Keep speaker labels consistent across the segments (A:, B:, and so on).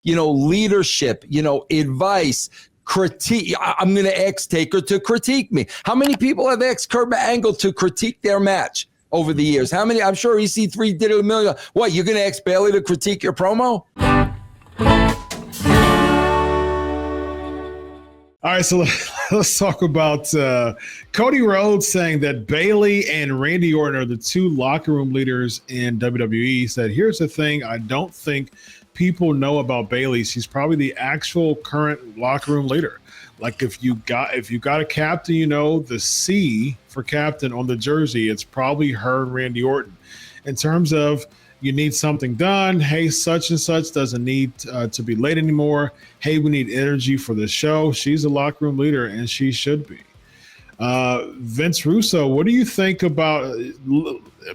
A: leadership, advice, critique. I'm going to ask Taker to critique me. How many people have asked Kurt Angle to critique their match over the years? How many? I'm sure EC3 did it a million. What, you're going to ask Bayley to critique your promo?
B: All right, so let's talk about Cody Rhodes saying that Bayley and Randy Orton are the two locker room leaders in WWE. He said, here's the thing, I don't think people know about Bayley. She's probably the actual current locker room leader. Like if you got a captain, the C for captain on the jersey, it's probably her and Randy Orton. In terms of you need something done. Hey, such and such doesn't need to be late anymore. Hey, we need energy for the show. She's a locker room leader, and she should be. Vince Russo, what do you think about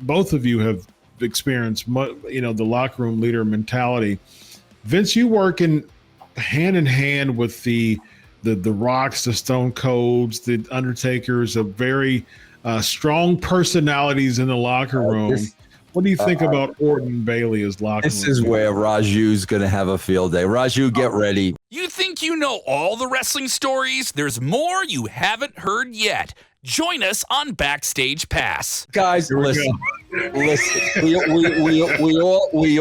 B: both of you have experienced, the locker room leader mentality? Vince, you working hand in hand with the Rocks, the Stone Colds, the Undertakers, of very strong personalities in the locker room. What do you think about Orton Bayley as locker room?
A: This is where Raju's going to have a field day. Raju, get ready.
C: You think you know all the wrestling stories? There's more you haven't heard yet. Join us on Backstage Pass.
A: Guys, listen. We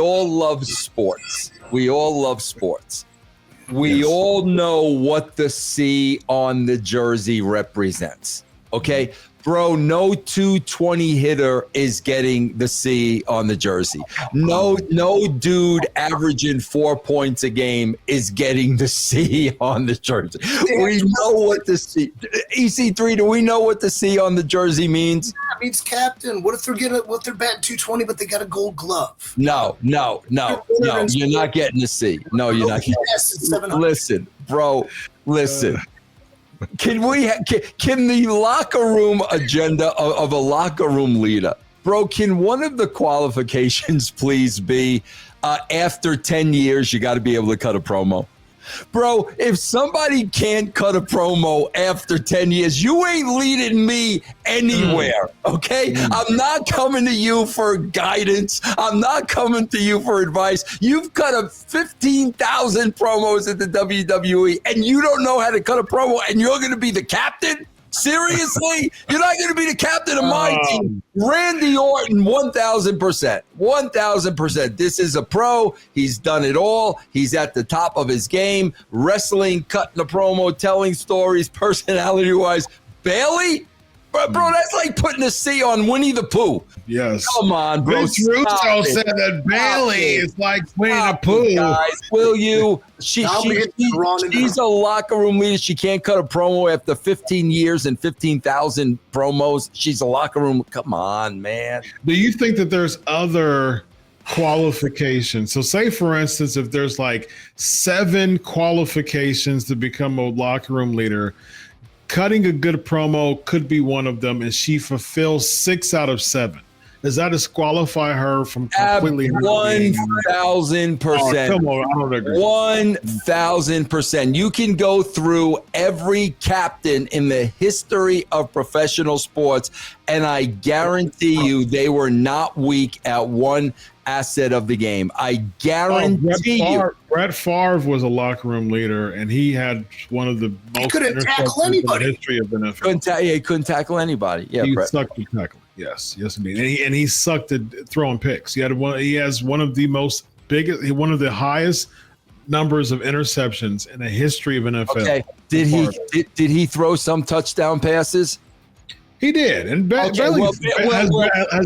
A: all love sports. We all love sports. We all know what the C on the jersey represents. Okay? Bro, no 220 hitter is getting the C on the jersey. No dude averaging 4 points a game is getting the C on the jersey. We know what the C. EC3, do we know what the C on the jersey means?
D: It means captain. What if they're batting 220, but they got a gold glove?
A: No. You're not getting the C. No, you're not. Listen, bro. Listen. Can the locker room agenda of a locker room leader, bro, can one of the qualifications please be after 10 years, you got to be able to cut a promo? Bro, if somebody can't cut a promo after 10 years, you ain't leading me anywhere, okay? I'm not coming to you for guidance. I'm not coming to you for advice. You've cut 15,000 promos at the WWE, and you don't know how to cut a promo, and you're going to be the captain? Seriously? You're not going to be the captain of my team. Randy Orton, 1,000%. 1,000%. This is a pro. He's done it all. He's at the top of his game. Wrestling, cutting a promo, telling stories, personality-wise. Bayley? Bro, that's like putting a C on Winnie the Pooh.
B: Yes.
A: Come on, bro.
B: Vince Russo said that Bayley is like Winnie the Pooh.
A: Guys, will you? She's a locker room leader. She can't cut a promo after 15 years and 15,000 promos. She's a locker room. Come on, man.
B: Do you think that there's other qualifications? So say, for instance, if there's like 7 qualifications to become a locker room leader, cutting a good promo could be one of them, and she fulfills 6 out of 7. Does that disqualify her from completely?
A: 1,000%.
B: Come on, I don't agree.
A: 1,000%. You can go through every captain in the history of professional sports, and I guarantee you they were not weak at one asset of the game. I guarantee you.
B: Brett Favre was a locker room leader, and he had one of the most
D: couldn't tackle anybody
B: in the history of the NFL.
A: He couldn't tackle anybody. Yeah,
B: he
A: Brett.
B: sucked at tackling. Yes, indeed. And he sucked at throwing picks. He has one of the highest numbers of interceptions in the history of NFL. Okay.
A: Did he throw some touchdown passes?
B: He did. And has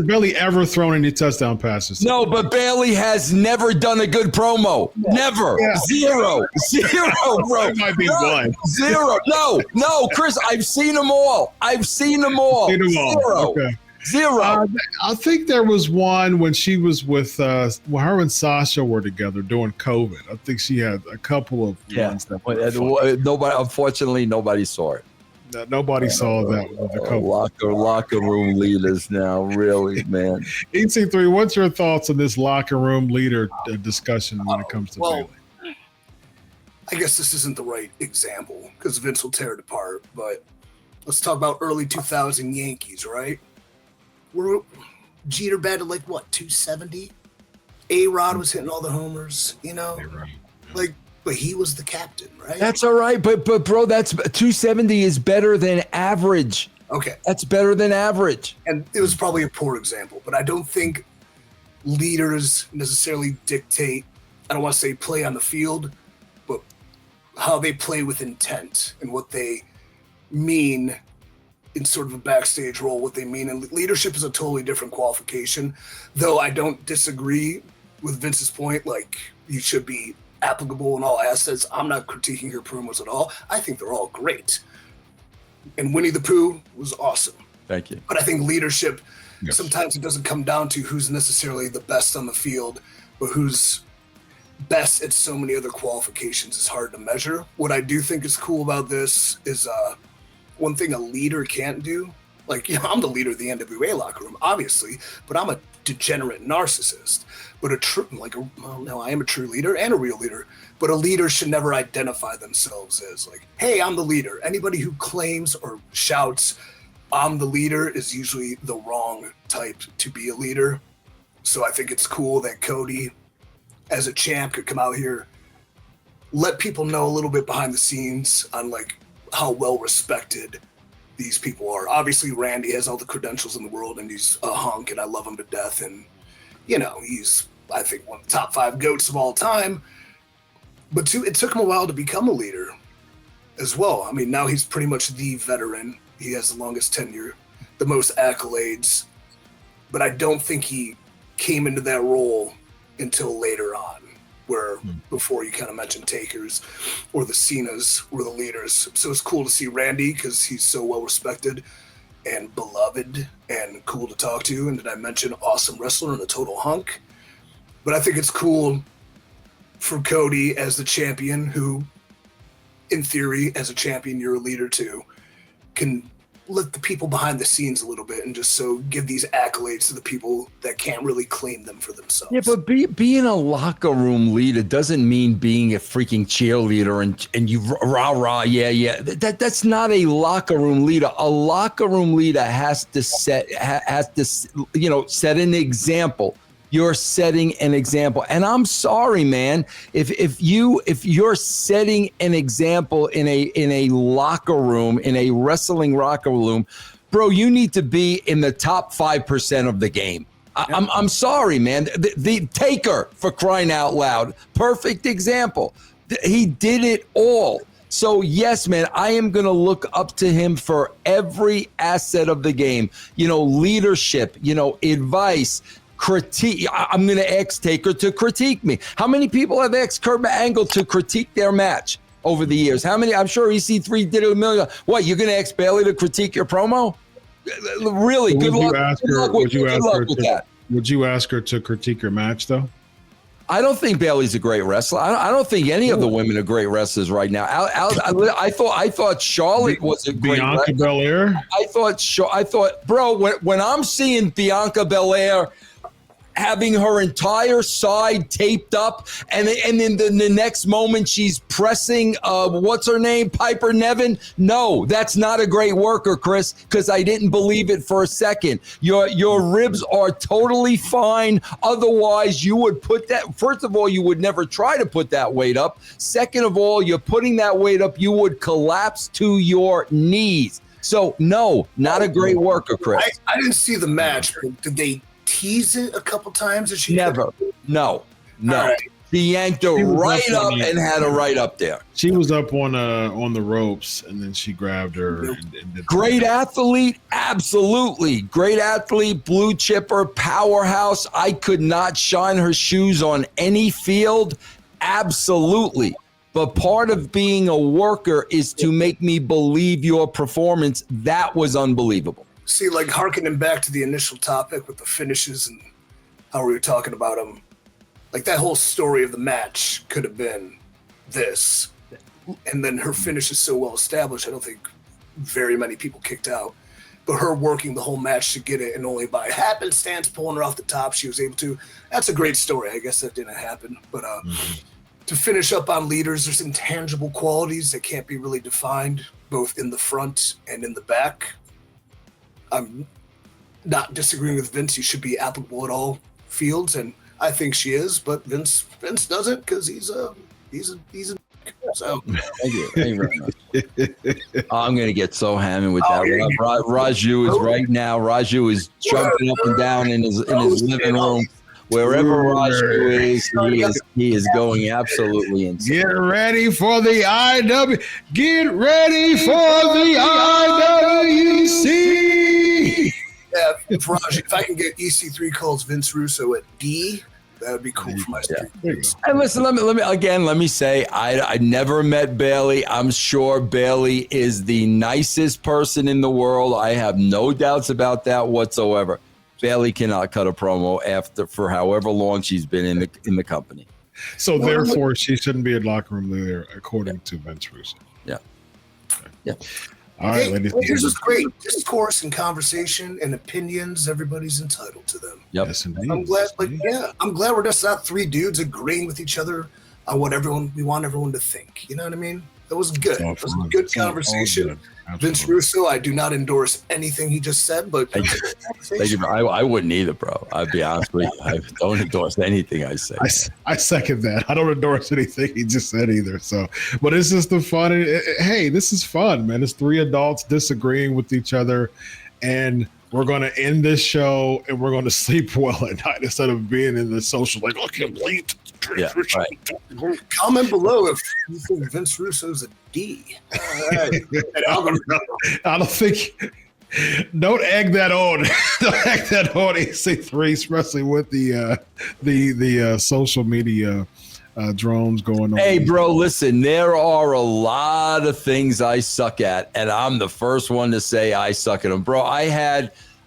B: Bayley ever thrown any touchdown passes?
A: No, but Bayley has never done a good promo. Yeah. Never. Yeah. Zero, bro.
B: That might be one.
A: Zero. No, Chris, I've seen them all. Zero.
B: Okay.
A: Zero.
B: I think there was one when she was with her and Sasha were together during COVID. I think she had a couple of ones that
A: unfortunately, nobody saw it.
B: Nobody saw that with the couple.
A: Locker room leaders now, really, man.
B: EC3, what's your thoughts on this locker room leader discussion when it comes to Bayley?
D: I guess this isn't the right example because Vince will tear it apart, but let's talk about early 2000 Yankees, right? Jeter batted like, 270? A-Rod was hitting all the homers,
B: A-Rod.
D: But he was the captain, right?
A: That's all right, but bro, that's 270 is better than average.
D: Okay.
A: That's better than average.
D: And it was probably a poor example, but I don't think leaders necessarily dictate, I don't want to say play on the field, but how they play with intent and what they mean in sort of a backstage role, what they mean. And leadership is a totally different qualification, though I don't disagree with Vince's point. Like, you should be applicable in all assets. I'm not critiquing her promos at all. I think they're all great. And Winnie the Pooh was awesome.
A: Thank you.
D: But I think leadership, sometimes it doesn't come down to who's necessarily the best on the field, but who's best at so many other qualifications is hard to measure. What I do think is cool about this is one thing a leader can't do. Like, you know, I'm the leader of the NWA locker room, obviously, but I'm a degenerate narcissist. But I am a true leader and a real leader. But a leader should never identify themselves as like, hey, I'm the leader. Anybody who claims or shouts, I'm the leader, is usually the wrong type to be a leader. So I think it's cool that Cody, as a champ, could come out here, let people know a little bit behind the scenes on like how well respected these people are. Obviously, Randy has all the credentials in the world, and he's a hunk, and I love him to death. And, you know, he's, I think, one of the top 5 GOATs of all time. But it took him a while to become a leader as well. I mean, now he's pretty much the veteran. He has the longest tenure, the most accolades. But I don't think he came into that role until later on, where before you kind of mentioned Takers or the Cenas were the leaders. So it's cool to see Randy because he's so well respected and beloved and cool to talk to. And did I mention awesome wrestler and a total hunk? But I think it's cool for Cody as the champion, who in theory as a champion you're a leader too, can let the people behind the scenes a little bit and just so give these accolades to the people that can't really claim them for themselves.
A: Yeah, but being a locker room leader doesn't mean being a freaking cheerleader and you rah, yeah. That's not a locker room leader. A locker room leader has to set an example. You're setting an example. And I'm sorry, man, if you're setting an example in a locker room, in a wrestling locker room, bro, you need to be in the top 5% of the game. I'm sorry, man. The Taker, for crying out loud, perfect example. He did it all. So yes, man, I am going to look up to him for every asset of the game. You know, leadership, advice, critique. I'm going to ask Taker to critique me. How many people have asked Kurt Angle to critique their match over the years? How many? I'm sure EC3 did it a million. What, you're going to ask Bayley to critique your promo? Really? Good luck with that.
B: Would you ask her to critique your match, though?
A: I don't think Bayley's a great wrestler. I don't think any of the women are great wrestlers right now. I thought Charlotte was a great
B: Bianca
A: wrestler.
B: Belair.
A: I thought, bro, when I'm seeing Bianca Belair having her entire side taped up, and then the next moment she's pressing, what's her name, Piper Niven? No, that's not a great worker, Chris, because I didn't believe it for a second. Your ribs are totally fine. Otherwise, you would put that, first of all, you would never try to put that weight up. Second of all, you're putting that weight up, you would collapse to your knees. So, no, not a great worker, Chris.
D: I didn't see the match. Did they tease it a couple times?
A: Never. No. Right. She yanked her right up and had her right up there.
B: She was up on the ropes, and then she grabbed her.
A: Great athlete, absolutely. Great athlete, blue chipper, powerhouse. I could not shine her shoes on any field. Absolutely. But part of being a worker is to make me believe your performance. That was unbelievable.
D: See, like, harkening back to the initial topic with the finishes and how we were talking about them, like, that whole story of the match could have been this. And then her finish is so well established, I don't think very many people kicked out. But her working the whole match to get it, and only by happenstance pulling her off the top, she was able to. That's a great story. I guess that didn't happen. But to finish up on leaders, there's intangible qualities that can't be really defined, both in the front and in the back. I'm not disagreeing with Vince. He should be applicable at all fields, and I think she is, but Vince doesn't, because he's a He's a so.
A: Thank you very much. I'm gonna get so hammered with that. Raju is right now. Raju is jumping up and down in his living room. Wherever Raju is, he is going absolutely insane.
B: Get ready for the IW. Get ready for the IWC.
D: Yeah, if I can get EC3 calls Vince Russo at D, that would be cool for my street.
A: And listen, let me say, I never met Bayley. I'm sure Bayley is the nicest person in the world. I have no doubts about that whatsoever. Bayley cannot cut a promo for however long she's been in the company.
B: So therefore, she shouldn't be a locker room leader, according to Vince Russo.
A: Yeah. Yeah.
B: All right, ladies.
D: This is great. Discourse and conversation and opinions. Everybody's entitled to them.
A: Yep.
B: Yes, indeed.
D: I'm glad. I'm glad we're just not three dudes agreeing with each other on what we want everyone to think. You know what I mean? That was good. It was a good conversation. Vince Russo, I do not endorse anything he just said, but
A: Thank you. I wouldn't either, bro. I'd be honest with you. I don't endorse anything I say.
B: I second that. I don't endorse anything he just said either. So, but it's just the fun. Hey, this is fun, man. It's three adults disagreeing with each other, and we're going to end this show and we're going to sleep well at night instead of being in the social like, I can't believe.
A: Yeah, right.
D: Comment below if you think Vince Russo's a D. Right.
B: I don't think. Don't egg that on. Don't egg that on. EC3, especially with the social media drones going on.
A: Hey, bro, listen. There are a lot of things I suck at, and I'm the first one to say I suck at them, bro.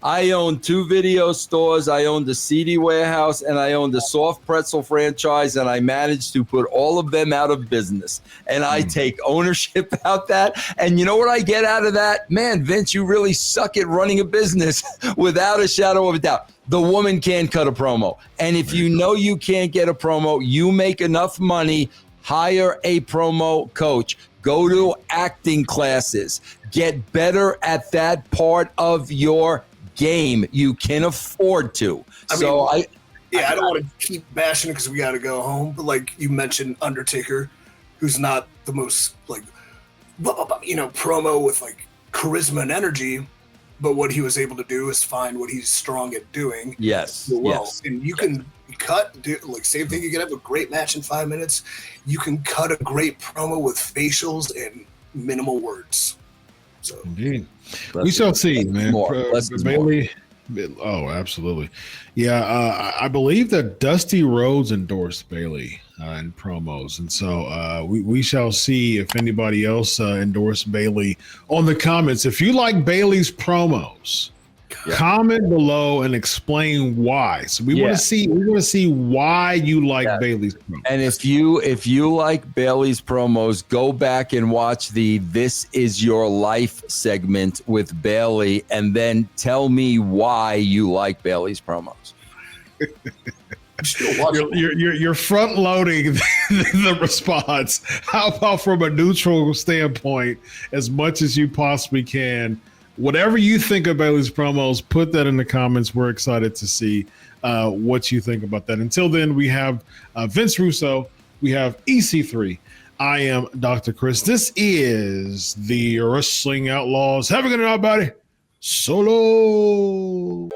A: I owned 2 video stores. I owned the CD warehouse and I owned the soft pretzel franchise, and I managed to put all of them out of business. And I take ownership about that. And you know what I get out of that? Man, Vince, you really suck at running a business without a shadow of a doubt. The woman can't cut a promo. And if you know you can't get a promo, you make enough money, hire a promo coach. Go to acting classes. Get better at that part of your game. You can afford to. I don't
D: want to keep bashing it because we got to go home. But like you mentioned, Undertaker, who's not the most promo with like charisma and energy, but what he was able to do is find what he's strong at doing.
A: Yes.
D: Yes. And you can same thing. You can have a great match in 5 minutes. You can cut a great promo with facials and minimal words. So
B: indeed. We shall see, man.
A: Bayley.
B: Oh, absolutely. Yeah, I believe that Dusty Rhodes endorsed Bayley in promos. And so we shall see if anybody else endorsed Bayley on the comments. If you like Bayley's promos, comment below and explain why. So we want to see why you like Bayley's promos.
A: And if you like Bayley's promos, go back and watch the This Is Your Life segment with Bayley, and then tell me why you like Bayley's promos.
B: You're front loading the response. How about from a neutral standpoint, as much as you possibly can? Whatever you think of Bayley's promos, put that in the comments. We're excited to see what you think about that. Until then, we have Vince Russo. We have EC3. I am Dr. Chris. This is the Wrestling Outlaws. Have a good night, buddy. Solo.